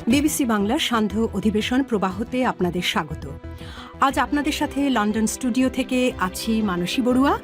BBC বাংলার সান্ধ্য অধিবেশন প্রবাহতে আপনাদের স্বাগত। আজ আপনাদের সাথে লন্ডন স্টুডিও থেকে আছি মানসী বড়ুয়া।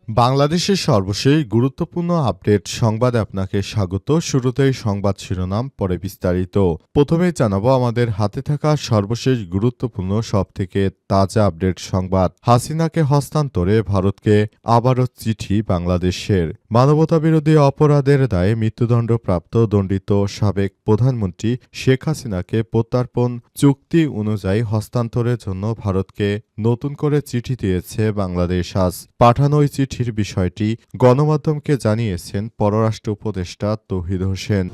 বাংলাদেশের সর্বশেষ গুরুত্বপূর্ণ আপডেট সংবাদে আপনাকে স্বাগত। শুরুতেই সংবাদ শিরোনাম, পরে বিস্তারিত। প্রথমেই জানাবো আমাদের হাতে থাকা সর্বশেষ গুরুত্বপূর্ণ সবথেকে তাজা আপডেট সংবাদ। হাসিনাকে হস্তান্তরে ভারতকে আবারও চিঠি বাংলাদেশের। মানবতাবিরোধী অপরাধের দায়ে মৃত্যুদণ্ডপ্রাপ্ত দণ্ডিত সাবেক প্রধানমন্ত্রী শেখ হাসিনাকে প্রত্যর্পণ চুক্তি অনুযায়ী হস্তান্তরের জন্য ভারতকে নতুন করে চিঠি দিয়েছে বাংলাদেশ। আজ পাঠানো ওই চিঠির বিষয়টি গণমাধ্যমকে জানিয়েছেন পররাষ্ট্র উপদেষ্টা তৌহিদ হোসেন।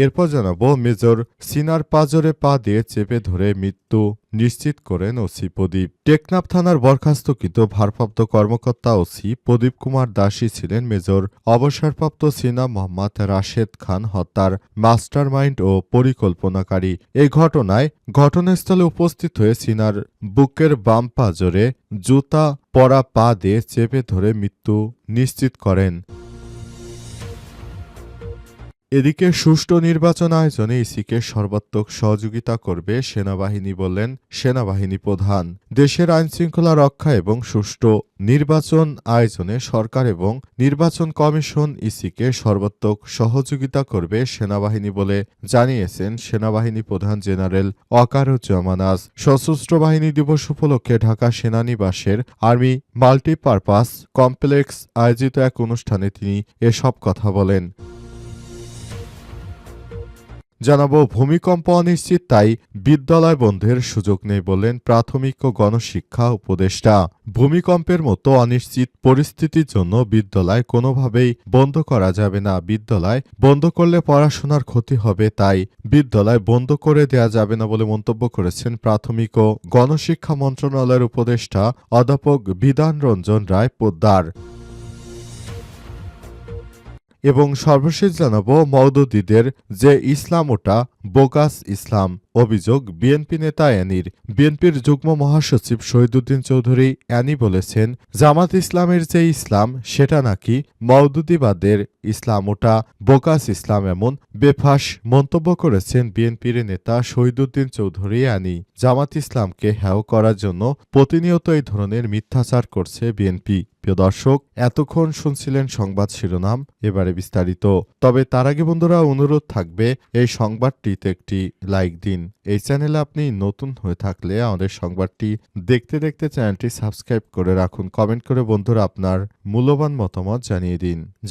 এরপর জানাবো মেজর সিনার পাঁজরে পা দিয়ে চেপে ধরে মৃত্যু নিশ্চিত করেন ওসি প্রদীপ। টেকনাফ থানার বরখাস্তকৃত ভারপ্রাপ্ত কর্মকর্তা ওসি প্রদীপ কুমার দাসী ছিলেন মেজর অবসরপ্রাপ্ত সিনা মোহাম্মদ রাশেদ খান হত্যার মাস্টারমাইন্ড ও পরিকল্পনাকারী। এই ঘটনায় ঘটনাস্থলে উপস্থিত হয়ে সিনার বুকের বাম পাঁজরে জুতা পরা পা দিয়ে চেপে ধরে মৃত্যু নিশ্চিত করেন। এদিকে সুষ্ঠু নির্বাচন আয়োজনে ইসিকে সর্বাত্মক সহযোগিতা করবে সেনাবাহিনী বললেন সেনাবাহিনী প্রধান। দেশের আইনশৃঙ্খলা রক্ষা এবং সুষ্ঠু নির্বাচন আয়োজনে সরকার এবং নির্বাচন কমিশন ইসিকে সর্বাত্মক সহযোগিতা করবে সেনাবাহিনী বলে জানিয়েছেন সেনাবাহিনী প্রধান জেনারেল ওয়াকারুজ্জামান। আজ সশস্ত্র বাহিনী দিবস উপলক্ষে ঢাকা সেনানিবাসের আর্মি মাল্টিপারপাস কমপ্লেক্স আয়োজিত এক অনুষ্ঠানে তিনি এসব কথা বলেন। জানাবো ভূমিকম্প অনিশ্চিত, তাই বিদ্যালয় বন্ধের সুযোগ নেই বললেন প্রাথমিক ও গণশিক্ষা উপদেষ্টা। ভূমিকম্পের মতো অনিশ্চিত পরিস্থিতির জন্য বিদ্যালয় কোনোভাবেই বন্ধ করা যাবে না। বিদ্যালয় বন্ধ করলে পড়াশোনার ক্ষতি হবে, তাই বিদ্যালয় বন্ধ করে দেয়া যাবে না বলে মন্তব্য করেছেন প্রাথমিক ও গণশিক্ষা মন্ত্রণালয়ের উপদেষ্টা অধ্যাপক বিধান রঞ্জন রায় পোদ্দার। এবং সর্বশেষ জানাবো মওদুদীদের যে ইসলাম ওটা বোগাস ইসলাম, অভিযোগ বিএনপি নেতা অ্যানির। বিএনপির যুগ্ম মহাসচিব শহীদুদ্দিন চৌধুরী অ্যানি বলেছেন, জামাত ইসলামের যে ইসলাম সেটা নাকি মওদুদিবাদের ইসলাম, ওটা বোগাস ইসলাম, এমন বেফাঁস মন্তব্য করেছেন বিএনপির নেতা শহীদুদ্দিন চৌধুরী অ্যানি। জামাত ইসলামকে হেয় করার জন্য প্রতিনিয়ত এই ধরনের মিথ্যাচার করছে বিএনপি। প্রিয় দর্শক, এতক্ষণ শুনছিলেন সংবাদ শিরোনাম, এবারে বিস্তারিত। তবে তার আগে বন্ধুরা অনুরোধ থাকবে এই সংবাদটিতে একটি লাইক দিন। এই চ্যানেলে আপনি নতুন হয়ে থাকলে আমাদের সংবাদটি দেখতে দেখতে চ্যানেলটি সাবস্ক্রাইব করে রাখুন। কমেন্ট করে বন্ধুরা আপনার মূল্যবান মতামত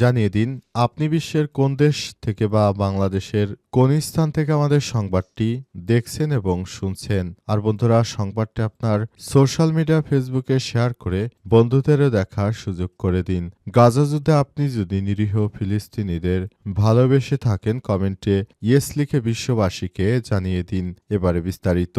জানিয়ে দিন আপনি বিশ্বের কোন দেশ থেকে বা বাংলাদেশের কোন স্থান থেকে আমাদের সংবাদটি দেখছেন এবং শুনছেন। আর বন্ধুরা, সংবাদটি আপনার সোশ্যাল মিডিয়া ফেসবুকে শেয়ার করে বন্ধুদেরও দেখার সুযোগ করে দিন। গাজা যুদ্ধে আপনি যদি নিরীহ ফিলিস্তিনিদের ভালোবেসে থাকেন, কমেন্টে ইয়েস লিখে বিশ্ববাসীকে জানিয়ে দিন। এবারে বিস্তারিত।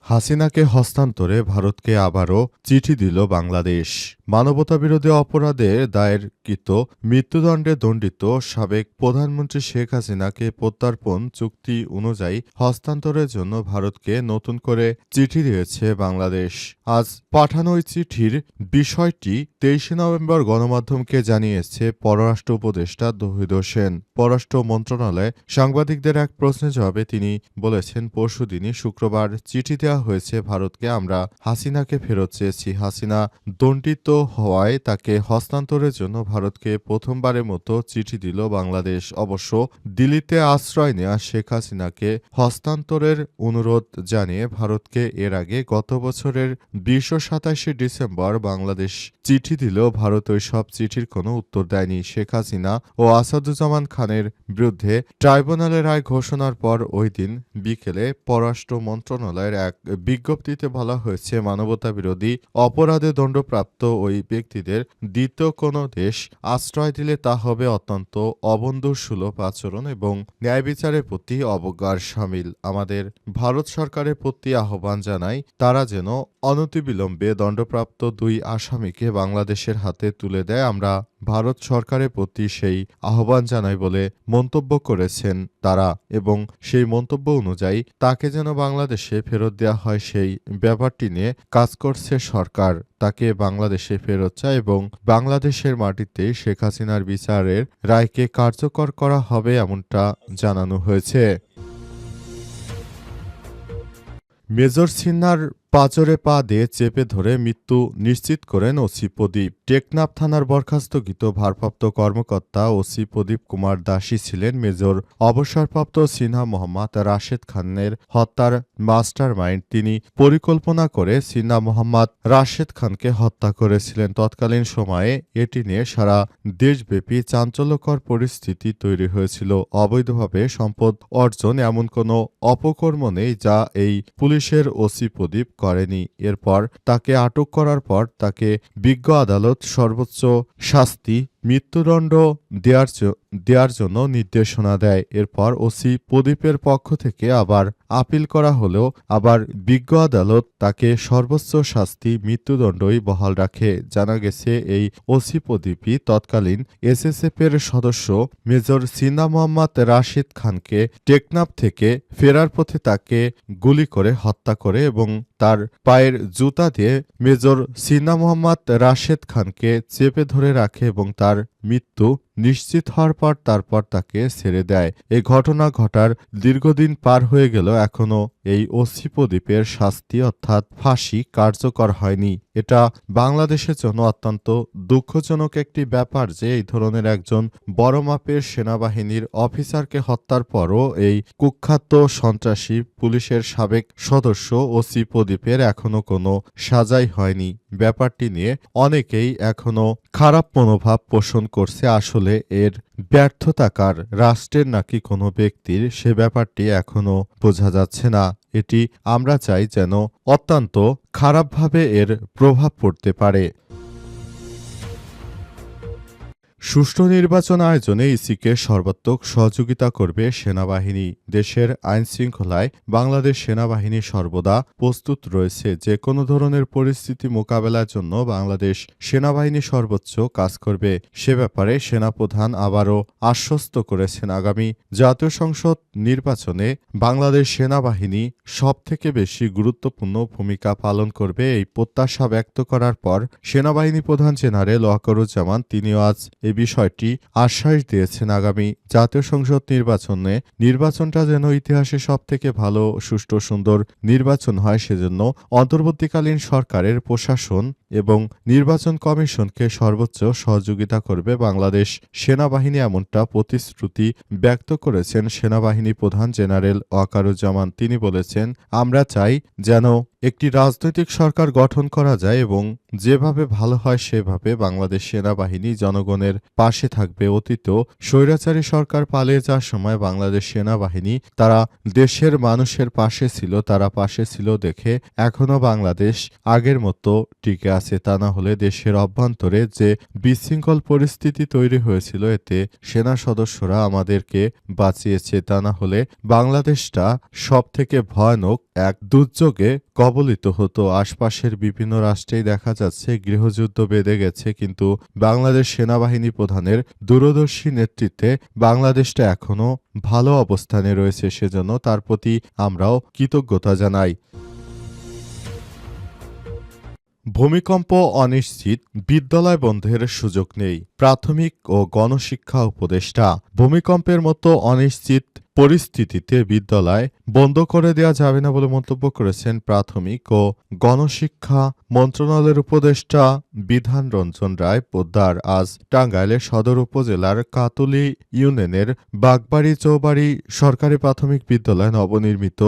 হাসিনাকে হস্তান্তরে ভারতকে আবারও চিঠি দিল বাংলাদেশ। মানবতাবিরোধী অপরাধের দায়েরকৃত মৃত্যুদণ্ডে দণ্ডিত সাবেক প্রধানমন্ত্রী শেখ হাসিনাকে প্রত্যর্পণ চুক্তি অনুযায়ী হস্তান্তরের জন্য ভারতকে নতুন করে চিঠি দিয়েছে বাংলাদেশ। আজ পাঠানো ওই চিঠির বিষয়টি 23 নভেম্বর গণমাধ্যমকে জানিয়েছে পররাষ্ট্র উপদেষ্টা তৌহিদ হোসেন। পররাষ্ট্র মন্ত্রণালয়ে সাংবাদিকদের এক প্রশ্নের জবাবে তিনি বলেছেন, পরশুদিনই শুক্রবার চিঠি দেওয়া হয়েছে ভারতকে। আমরা হাসিনাকে ফেরত চেয়েছি। হাসিনা দণ্ডিত হওয়ায় তাকে হস্তান্তরের জন্য ভারতকে প্রথমবারের মতো চিঠি দিল বাংলাদেশ। অবশ্য দিল্লিতে আশ্রয় নেওয়া শেখ হাসিনাকে হস্তান্তরের অনুরোধ জানিয়ে ভারতকে এর আগে গত বছরের 27 ডিসেম্বর বাংলাদেশ চিঠি দিলেও ভারত ওই সব চিঠির কোনো উত্তর দেয়নি। শেখ হাসিনা ও আসাদুজ্জামান খানের বিরুদ্ধে ট্রাইব্যুনালের রায় ঘোষণার পর ওই দিন বিকেলে পররাষ্ট্র মন্ত্রণালয়ের এক বিজ্ঞপ্তিতে বলা হয়েছে, মানবতাবিরোধী অপরাধে দণ্ডপ্রাপ্ত ওই ব্যক্তিদের দ্বিতীয় কোনো দেশ আশ্রয় দিলে তা হবে অত্যন্ত অবন্ধুসুলভ আচরণ এবং ন্যায় বিচারের প্রতি অবজ্ঞার শামিল। আমাদের ভারত সরকারের প্রতি আহ্বান জানাই, তারা যেন অনতিবিলম্বে দণ্ডপ্রাপ্ত দুই আসামিকে বাংলাদেশের হাতে তুলে দেয়। আমরা ভারত সরকারের প্রতি সেই আহ্বান জানায় বলে মন্তব্য করেছেন তারা এবং সেই মন্তব্য অনুযায়ী তাকে যেন বাংলাদেশে ফেরত দেওয়া হয় সেই ব্যাপারটি নিয়ে কাজ করছে সরকার। তাকে বাংলাদেশে ফেরত চায় এবং বাংলাদেশের মাটিতে শেখ হাসিনার বিচারের রায়কে কার্যকর করা হবে এমনটা জানানো হয়েছে। মেজর সিনহার পাঁজরে পা দিয়ে চেপে ধরে মৃত্যু নিশ্চিত করেন ওসি প্রদীপ। টেকনাফ থানার বরখাস্তকৃত ভারপ্রাপ্ত কর্মকর্তা ওসি প্রদীপ কুমার দাসী ছিলেন মেজর অবসরপ্রাপ্ত সিনহা মোহাম্মদ রাশেদ খানের হত্যার মাস্টারমাইন্ড। তিনি পরিকল্পনা করে সিনহা মোহাম্মদ রাশেদ খানকে হত্যা করেছিলেন। তৎকালীন সময়ে এটি নিয়ে সারা দেশব্যাপী চাঞ্চল্যকর পরিস্থিতি তৈরি হয়েছিল। অবৈধভাবে সম্পদ অর্জন এমন কোনো অপকর্ম নেই যা এই পুলিশের ওসি প্রদীপ করেনি। এরপর তাকে আটক করার পর তাকে বিজ্ঞ আদালত সর্বোচ্চ শাস্তি মৃত্যুদণ্ড দেওয়ার জন্য নির্দেশনা দেয়। এরপর ওসি প্রদীপের পক্ষ থেকে আবার আপিল করা হলেও আবার বিজ্ঞ আদালত তাকে সর্বোচ্চ শাস্তি মৃত্যুদণ্ডই বহাল রাখে। জানা গেছে এই ওসি প্রদীপই তৎকালীন এসএসএফের সদস্য মেজর সিনহা মোহাম্মদ রাশেদ খানকে টেকনাফ থেকে ফেরার পথে তাকে গুলি করে হত্যা করে এবং তার পায়ের জুতা দিয়ে মেজর সিনহা মোহাম্মদ রাশেদ খানকে চেপে ধরে রাখে এবং তার মৃত্যু নিশ্চিত হওয়ার পর তারপর তাকে ছেড়ে দেয়। এই ঘটনা ঘটার দীর্ঘদিন পার হয়ে গেল এখনও এই ওসি প্রদীপের শাস্তি অর্থাৎ ফাঁসি কার্যকর হয়নি। এটা বাংলাদেশের জন্য অত্যন্ত দুঃখজনক একটি ব্যাপার যে এই ধরনের একজন বড় মাপের সেনাবাহিনীর অফিসারকে হত্যার পরও এই কুখ্যাত সন্ত্রাসী পুলিশের সাবেক সদস্য ওসি প্রদীপের এখনও কোনো সাজাই হয়নি। ব্যাপারটি নিয়ে অনেকেই এখনও খারাপ মনোভাব পোষণ করছে। আসলে এর ব্যর্থতা কার, রাষ্ট্রের নাকি কোনো ব্যক্তির, সে ব্যাপারটি এখনও বোঝা যাচ্ছে না। এটি আমরা চাই যেন অত্যন্ত খারাপভাবে এর প্রভাব পড়তে পারে। সুষ্ঠু নির্বাচন আয়োজনে ইসিকে সর্বাত্মক সহযোগিতা করবে সেনাবাহিনী। দেশের আইনশৃঙ্খলায় বাংলাদেশ সেনাবাহিনী সর্বদা প্রস্তুত রয়েছে। যে কোনো ধরনের পরিস্থিতি মোকাবেলার জন্য বাংলাদেশ সেনাবাহিনী সর্বোচ্চ কাজ করবে। সে ব্যাপারে সেনাপ্রধান আবারও আশ্বস্ত করেছেন আগামী জাতীয় সংসদ নির্বাচনে বাংলাদেশ সেনাবাহিনী সবথেকে বেশি গুরুত্বপূর্ণ ভূমিকা পালন করবে। এই প্রত্যাশা ব্যক্ত করার পর সেনাবাহিনী প্রধান জেনারেল ওয়াকারুজ্জামান তিনিও আজ বিষয়টি আশ্বাস দিয়েছেন আগামী জাতীয় সংসদ নির্বাচনটা যেন ইতিহাসে সবথেকে ভালো সুষ্ঠু সুন্দর নির্বাচন হয় সেজন্য অন্তর্বর্তীকালীন সরকারের প্রশাসন এবং নির্বাচন কমিশনকে সর্বোচ্চ সহযোগিতা করবে বাংলাদেশ সেনাবাহিনী এমনটা প্রতিশ্রুতি ব্যক্ত করেছেন সেনাবাহিনী প্রধান জেনারেল ওয়াকারুজ্জামান। তিনি বলেছেন, আমরা চাই যেন একটি রাজনৈতিক সরকার গঠন করা যায় এবং যেভাবে ভালো হয় সেভাবে বাংলাদেশ সেনাবাহিনী জনগণের পাশে থাকবে। অতীতেও স্বৈরাচারী সরকার পালিয়ে যাওয়ার সময় বাংলাদেশ সেনাবাহিনী তারা দেশের মানুষের পাশে ছিল, তারা পাশে ছিল দেখে এখনো বাংলাদেশ আগের মতো টিকে আছে। তা না হলে দেশের অভ্যন্তরে যে বিশৃঙ্খল পরিস্থিতি তৈরি হয়েছিল এতে সেনা সদস্যরা আমাদেরকে বাঁচিয়েছে। তা না হলে বাংলাদেশটা সবথেকে ভয়ানক এক দুর্যোগে কবলিত হতো। আশপাশের বিভিন্ন রাষ্ট্রেই দেখা যাচ্ছে গৃহযুদ্ধ বেঁধে গেছে, কিন্তু বাংলাদেশ সেনাবাহিনী প্রধানের দূরদর্শী নেতৃত্বে বাংলাদেশটা এখনো ভালো অবস্থানে রয়েছে। সেজন্য তার প্রতি আমরাও কৃতজ্ঞতা জানাই। ভূমিকম্প অনিশ্চিত, বিদ্যালয় বন্ধের সুযোগ নেই, প্রাথমিক ও গণশিক্ষা উপদেষ্টা। ভূমিকম্পের মতো অনিশ্চিত পরিস্থিতিতে বিদ্যালয় বন্ধ করে দেওয়া যাবে না বলে মন্তব্য করেছেন প্রাথমিক ও গণশিক্ষা মন্ত্রণালয়ের উপদেষ্টা বিধান রঞ্জন রায় পোদ্দার। আজ টাঙ্গাইলের সদর উপজেলার কাতুলি ইউনিয়নের বাগবাড়ি চৌবাড়ি সরকারি প্রাথমিক বিদ্যালয় নবনির্মিত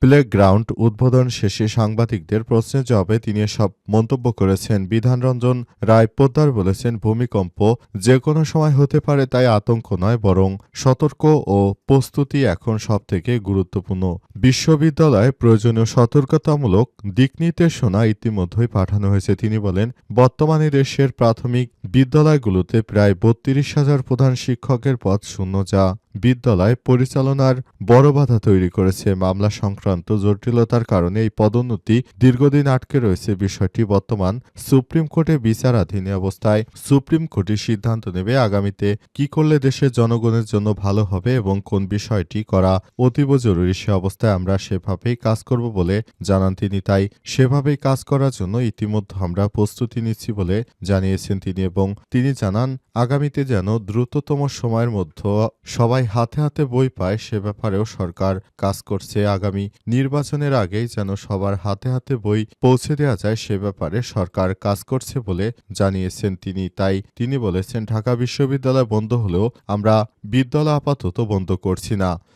প্লেগ্রাউন্ড উদ্বোধন শেষে সাংবাদিকদের প্রশ্নের জবাবে তিনি এসব মন্তব্য করেছেন। বিধান রঞ্জন রায় পোদ্দার বলেছেন, ভূমিকম্প যে কোনো সময় হতে পারে, তাই আতঙ্ক নয় বরং সতর্ক ও প্রস্তুতি এখন সবথেকে গুরুত্বপূর্ণ। বিশ্ববিদ্যালয়ে প্রয়োজনীয় সতর্কতামূলক দিক নির্দেশনা ইতিমধ্যেই পাঠানো হয়েছে। তিনি বলেন, বর্তমানে দেশের প্রাথমিক বিদ্যালয়গুলোতে প্রায় ৩২,০০০ প্রধান শিক্ষকের পদ শূন্য, যা বিদ্যালয় পরিচালনার বড় বাধা তৈরি করেছে। মামলা সংক্রান্ত জটিলতার কারণে এই পদোন্নতি দীর্ঘদিন আটকে রয়েছে। বিষয়টি বর্তমান সুপ্রিম কোর্টে বিচারাধীন অবস্থায়। সুপ্রিম কোর্টই সিদ্ধান্ত নেবে আগামীতে কি করলে দেশের জনগণের জন্য ভালো হবে এবং কোন বিষয়টি করা অতীব জরুরি। সে অবস্থায় আমরা সেভাবেই কাজ করব বলে জানান তিনি। তাই সেভাবেই কাজ করার জন্য ইতিমধ্যে আমরা প্রস্তুতি নিচ্ছি বলে জানিয়েছেন তিনি এবং তিনি জানান আগামীতে যেন দ্রুততম সময়ের মধ্যে সবাই হাতে হাতে বই পায় সে ব্যাপারেও সরকার কাজ করছে। আগামী নির্বাচনের আগেই যেন সবার হাতে হাতে বই পৌঁছে দেওয়া যায় সে ব্যাপারে সরকার কাজ করছে বলে জানিয়েছেন তিনি। তাই তিনি বলেছেন ঢাকা বিশ্ববিদ্যালয় বন্ধ হলেও আমরা বিদ্যালয় আপাতত বন্ধ করছি না।